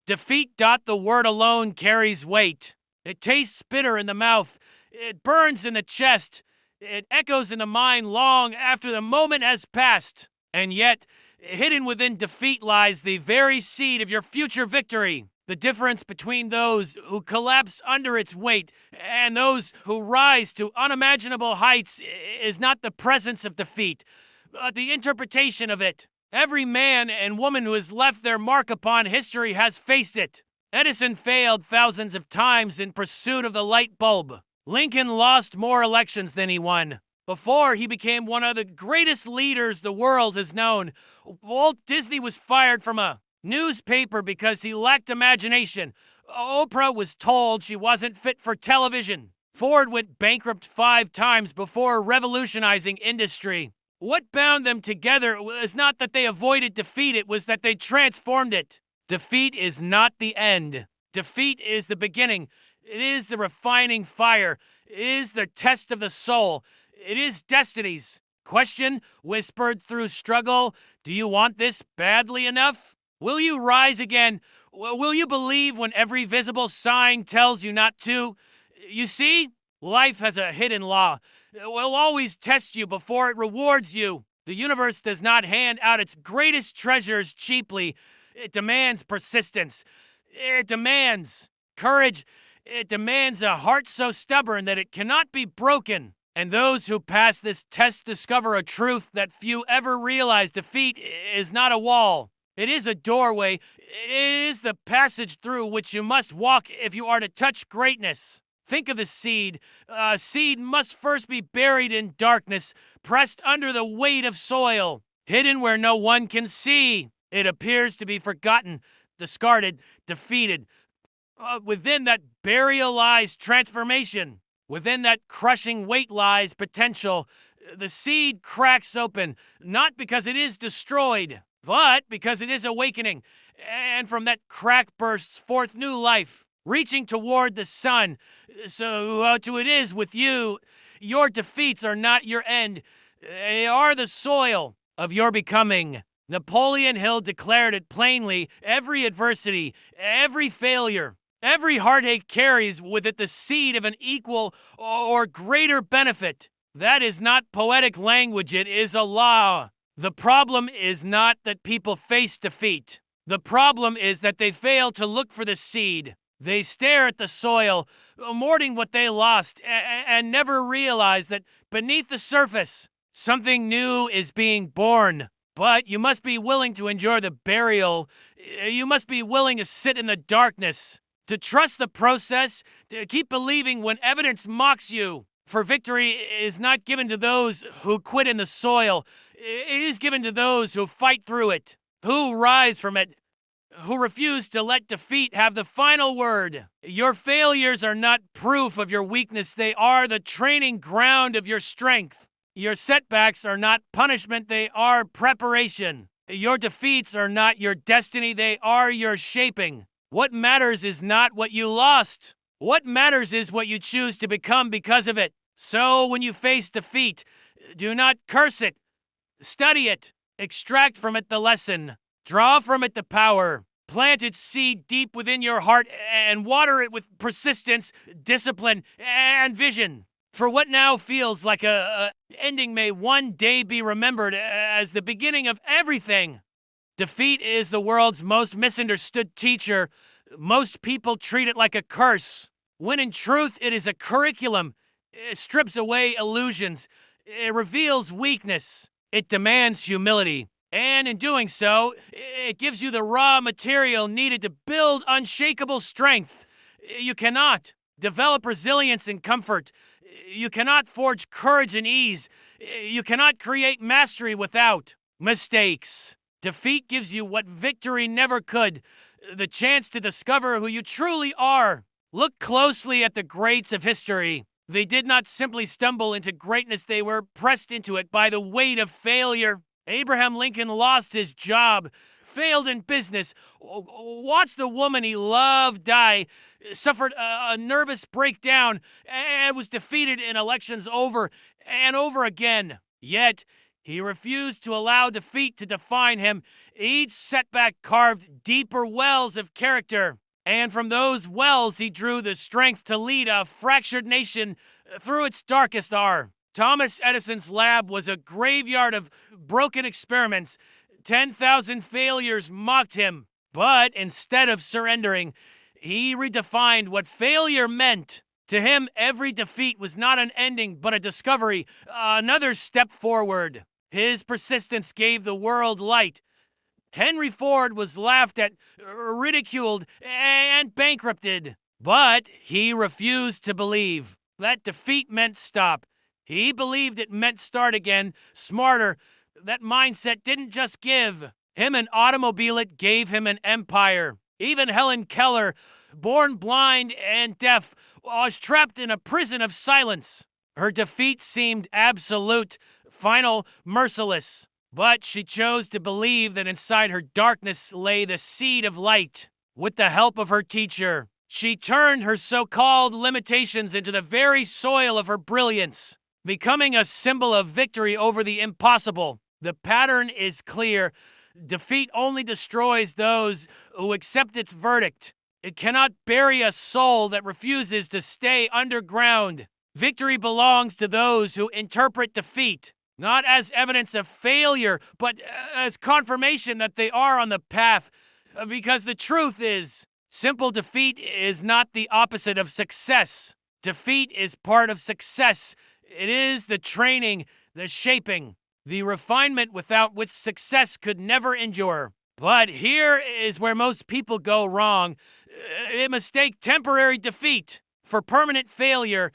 Defeat. The word alone carries weight. It tastes bitter in the mouth. It burns in the chest. It echoes in the mind long after the moment has passed. And yet, hidden within defeat lies the very seed of your future victory. The difference between those who collapse under its weight and those who rise to unimaginable heights is not the presence of defeat, but the interpretation of it. Every man and woman who has left their mark upon history has faced it. Edison failed thousands of times in pursuit of the light bulb. Lincoln lost more elections than he won. Before he became one of the greatest leaders the world has known, Walt Disney was fired from a newspaper because he lacked imagination. Oprah was told she wasn't fit for television. Ford went bankrupt 5 times before revolutionizing industry. What bound them together was not that they avoided defeat, it was that they transformed it. Defeat is not the end. Defeat is the beginning. It is the refining fire. It is the test of the soul. It is destiny's. Question whispered through struggle. Do you want this badly enough? Will you rise again? Will you believe when every visible sign tells you not to? You see, life has a hidden law. It will always test you before it rewards you. The universe does not hand out its greatest treasures cheaply. It demands persistence. It demands courage. It demands a heart so stubborn that it cannot be broken. And those who pass this test discover a truth that few ever realize. Defeat is not a wall. It is a doorway. It is the passage through which you must walk if you are to touch greatness. Think of the seed. A seed must first be buried in darkness, pressed under the weight of soil, hidden where no one can see. It appears to be forgotten, discarded, defeated. Within that burial lies transformation. Within that crushing weight lies potential. The seed cracks open, not because it is destroyed, but because it is awakening. And from that crack bursts forth new life, reaching toward the sun. So it is with you. Your defeats are not your end. They are the soil of your becoming. Napoleon Hill declared it plainly. Every adversity, every failure, every heartache carries with it the seed of an equal or greater benefit. That is not poetic language, it is a law. The problem is not that people face defeat. The problem is that they fail to look for the seed. They stare at the soil, mourning what they lost, and never realize that beneath the surface, something new is being born. But you must be willing to endure the burial. You must be willing to sit in the darkness, to trust the process, to keep believing when evidence mocks you. For victory is not given to those who quit in the soil. It is given to those who fight through it, who rise from it, who refuse to let defeat have the final word. Your failures are not proof of your weakness. They are the training ground of your strength. Your setbacks are not punishment. They are preparation. Your defeats are not your destiny. They are your shaping. What matters is not what you lost. What matters is what you choose to become because of it. So when you face defeat, do not curse it. Study it. Extract from it the lesson. Draw from it the power. Plant its seed deep within your heart and water it with persistence, discipline, and vision. For what now feels like a ending may one day be remembered as the beginning of everything. Defeat is the world's most misunderstood teacher. Most people treat it like a curse, when in truth it is a curriculum. It strips away illusions. It reveals weakness. It demands humility. And in doing so, it gives you the raw material needed to build unshakable strength. You cannot develop resilience and comfort. You cannot forge courage and ease. You cannot create mastery without mistakes. Defeat gives you what victory never could, the chance to discover who you truly are. Look closely at the greats of history. They did not simply stumble into greatness, they were pressed into it by the weight of failure. Abraham Lincoln lost his job, failed in business, watched the woman he loved die, suffered a nervous breakdown, and was defeated in elections over and over again. Yet, He refused to allow defeat to define him. Each setback carved deeper wells of character. And from those wells, he drew the strength to lead a fractured nation through its darkest hour. Thomas Edison's lab was a graveyard of broken experiments. 10,000 failures mocked him. But instead of surrendering, he redefined what failure meant. To him, every defeat was not an ending, but a discovery, another step forward. His persistence gave the world light. Henry Ford was laughed at, ridiculed, and bankrupted. But he refused to believe that defeat meant stop. He believed it meant start again, smarter. That mindset didn't just give him an automobile, it gave him an empire. Even Helen Keller, born blind and deaf, was trapped in a prison of silence. Her defeat seemed absolute, final, merciless. But she chose to believe that inside her darkness lay the seed of light. With the help of her teacher, she turned her so-called limitations into the very soil of her brilliance, becoming a symbol of victory over the impossible. The pattern is clear. Defeat only destroys those who accept its verdict. It cannot bury a soul that refuses to stay underground. Victory belongs to those who interpret defeat not as evidence of failure, but as confirmation that they are on the path. Because the truth is, simple defeat is not the opposite of success. Defeat is part of success. It is the training, the shaping, the refinement without which success could never endure. But here is where most people go wrong. They mistake temporary defeat for permanent failure.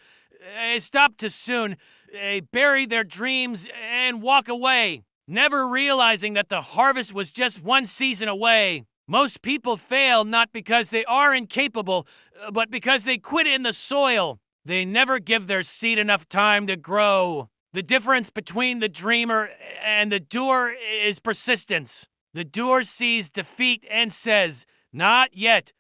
They stop too soon. They bury their dreams and walk away, never realizing that the harvest was just one season away. Most people fail not because they are incapable, but because they quit in the soil. They never give their seed enough time to grow. The difference between the dreamer and the doer is persistence. The doer sees defeat and says, "Not yet."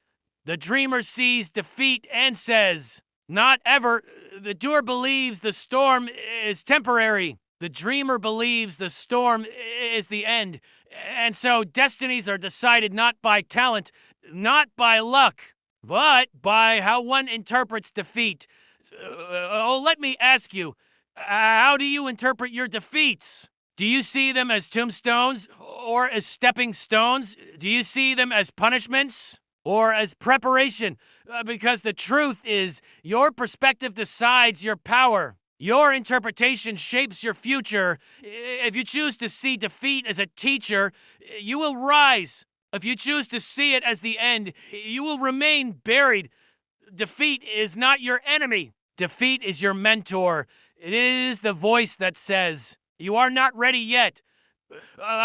The dreamer sees defeat and says, "Not ever." The doer believes the storm is temporary. The dreamer believes the storm is the end. And so destinies are decided not by talent, not by luck, but by how one interprets defeat. Let me ask you, how do you interpret your defeats? Do you see them as tombstones or as stepping stones? Do you see them as punishments or as preparation? Because the truth is, your perspective decides your power. Your interpretation shapes your future. If you choose to see defeat as a teacher, you will rise. If you choose to see it as the end, you will remain buried. Defeat is not your enemy. Defeat is your mentor. It is the voice that says, "You are not ready yet.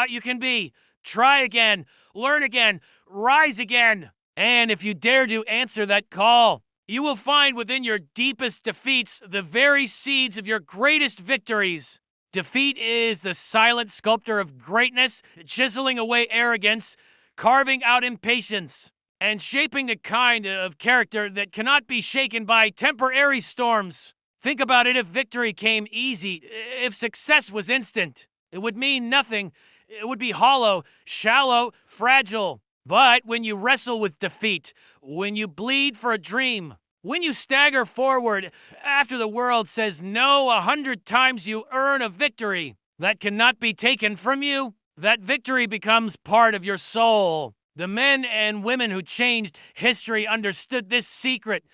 You can be. Try again. Learn again. Rise again." And if you dare to answer that call, you will find within your deepest defeats the very seeds of your greatest victories. Defeat is the silent sculptor of greatness, chiseling away arrogance, carving out impatience, and shaping the kind of character that cannot be shaken by temporary storms. Think about it. If victory came easy, if success was instant, it would mean nothing. It would be hollow, shallow, fragile. But when you wrestle with defeat, when you bleed for a dream, when you stagger forward after the world says no 100 times, you earn a victory that cannot be taken from you. That victory becomes part of your soul. The men and women who changed history understood this secret.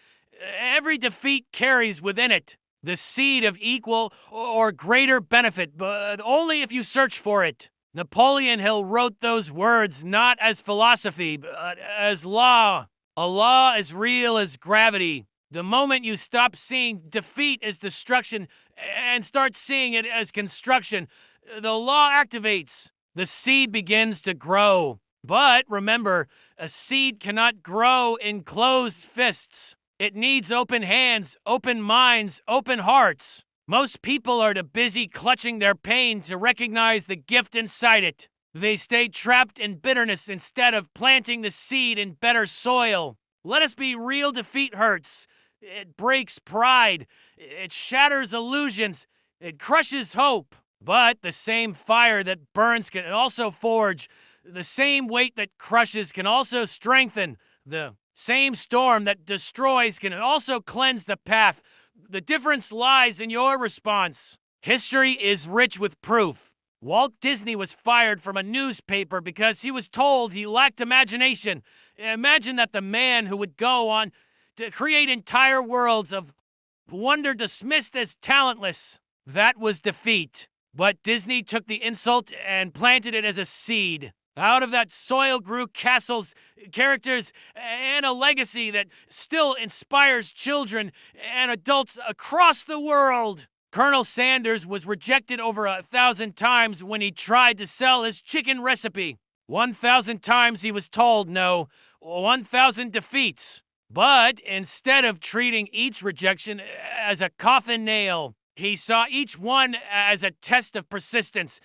Every defeat carries within it the seed of equal or greater benefit, but only if you search for it. Napoleon Hill wrote those words not as philosophy, but as law. A law as real as gravity. The moment you stop seeing defeat as destruction and start seeing it as construction, the law activates. The seed begins to grow. But remember, a seed cannot grow in closed fists. It needs open hands, open minds, open hearts. Most people are too busy clutching their pain to recognize the gift inside it. They stay trapped in bitterness instead of planting the seed in better soil. Let us be real. Defeat hurts. It breaks pride. It shatters illusions. It crushes hope. But the same fire that burns can also forge. The same weight that crushes can also strengthen. The same storm that destroys can also cleanse the path. The difference lies in your response. History is rich with proof. Walt Disney was fired from a newspaper because he was told he lacked imagination. Imagine that the man who would go on to create entire worlds of wonder dismissed as talentless. That was defeat. But Disney took the insult and planted it as a seed. Out of that soil grew castles, characters, and a legacy that still inspires children and adults across the world. Colonel Sanders was rejected over 1,000 times when he tried to sell his chicken recipe. 1,000 times he was told no, 1,000 defeats. But instead of treating each rejection as a coffin nail, he saw each one as a test of persistence.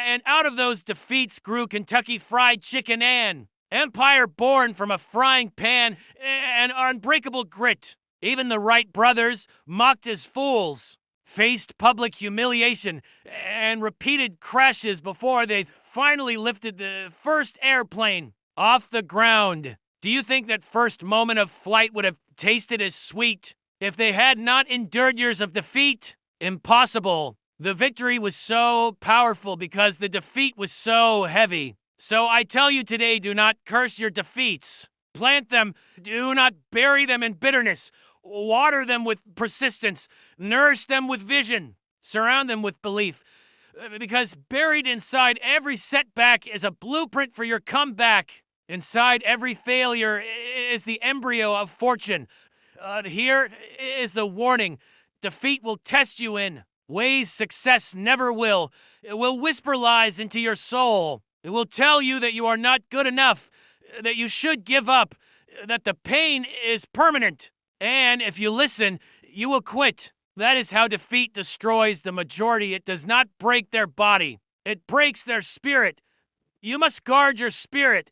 And out of those defeats grew Kentucky Fried Chicken and empire born from a frying pan and unbreakable grit. Even the Wright brothers, mocked as fools, faced public humiliation and repeated crashes before they finally lifted the first airplane off the ground. Do you think that first moment of flight would have tasted as sweet if they had not endured years of defeat? Impossible. The victory was so powerful because the defeat was so heavy. So I tell you today, do not curse your defeats. Plant them. Do not bury them in bitterness. Water them with persistence. Nourish them with vision. Surround them with belief. Because buried inside every setback is a blueprint for your comeback. Inside every failure is the embryo of fortune. Here is the warning. Defeat will test you in ways success never will. It will whisper lies into your soul. It will tell you that you are not good enough, that you should give up, that the pain is permanent. And if you listen, you will quit. That is how defeat destroys the majority. It does not break their body. It breaks their spirit. You must guard your spirit.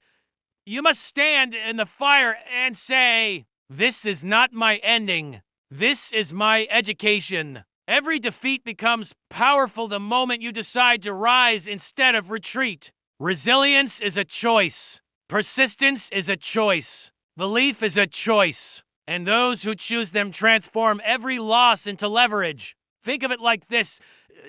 You must stand in the fire and say, "This is not my ending. This is my education." Every defeat becomes powerful the moment you decide to rise instead of retreat. Resilience is a choice. Persistence is a choice. Belief is a choice. And those who choose them transform every loss into leverage. Think of it like this.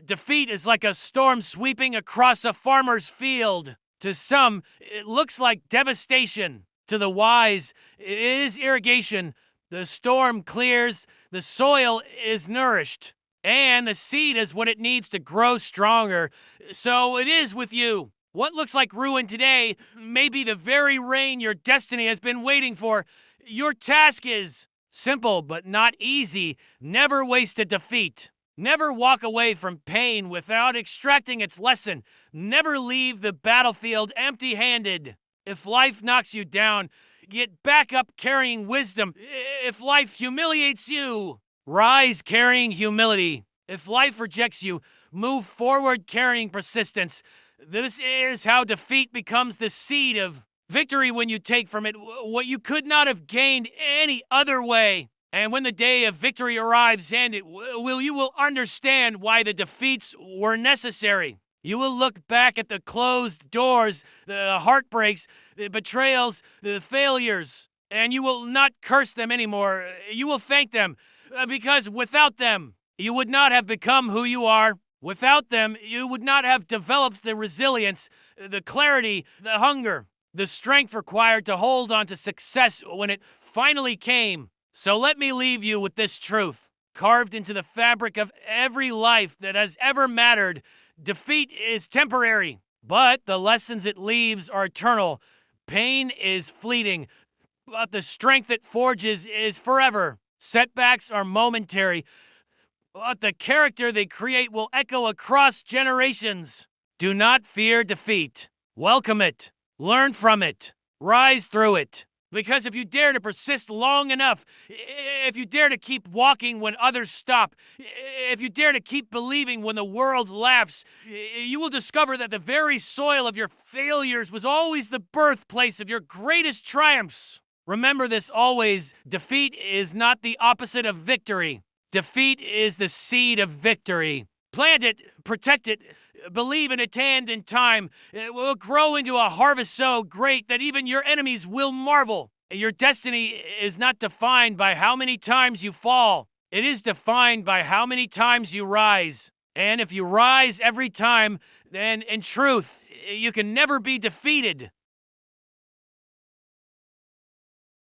Defeat is like a storm sweeping across a farmer's field. To some, it looks like devastation. To the wise, it is irrigation. The storm clears, the soil is nourished, and the seed is what it needs to grow stronger. So it is with you. What looks like ruin today may be the very rain your destiny has been waiting for. Your task is simple but not easy. Never waste a defeat. Never walk away from pain without extracting its lesson. Never leave the battlefield empty-handed. If life knocks you down, get back up carrying wisdom. If life humiliates you, rise carrying humility. If life rejects you, move forward carrying persistence. This is how defeat becomes the seed of victory when you take from it what you could not have gained any other way. And when the day of victory arrives and you will understand why the defeats were necessary. You will look back at the closed doors, the heartbreaks, the betrayals, the failures, and you will not curse them anymore. You will thank them, because without them, you would not have become who you are. Without them, you would not have developed the resilience, the clarity, the hunger, the strength required to hold on to success when it finally came. So let me leave you with this truth, carved into the fabric of every life that has ever mattered. Defeat is temporary, but the lessons it leaves are eternal. Pain is fleeting, but the strength it forges is forever. Setbacks are momentary, but the character they create will echo across generations. Do not fear defeat. Welcome it. Learn from it. Rise through it. Because if you dare to persist long enough, if you dare to keep walking when others stop, if you dare to keep believing when the world laughs, you will discover that the very soil of your failures was always the birthplace of your greatest triumphs. Remember this always: defeat is not the opposite of victory. Defeat is the seed of victory. Plant it, protect it, believe in it, and in time, it will grow into a harvest so great that even your enemies will marvel. Your destiny is not defined by how many times you fall. It is defined by how many times you rise. And if you rise every time, then in truth, you can never be defeated.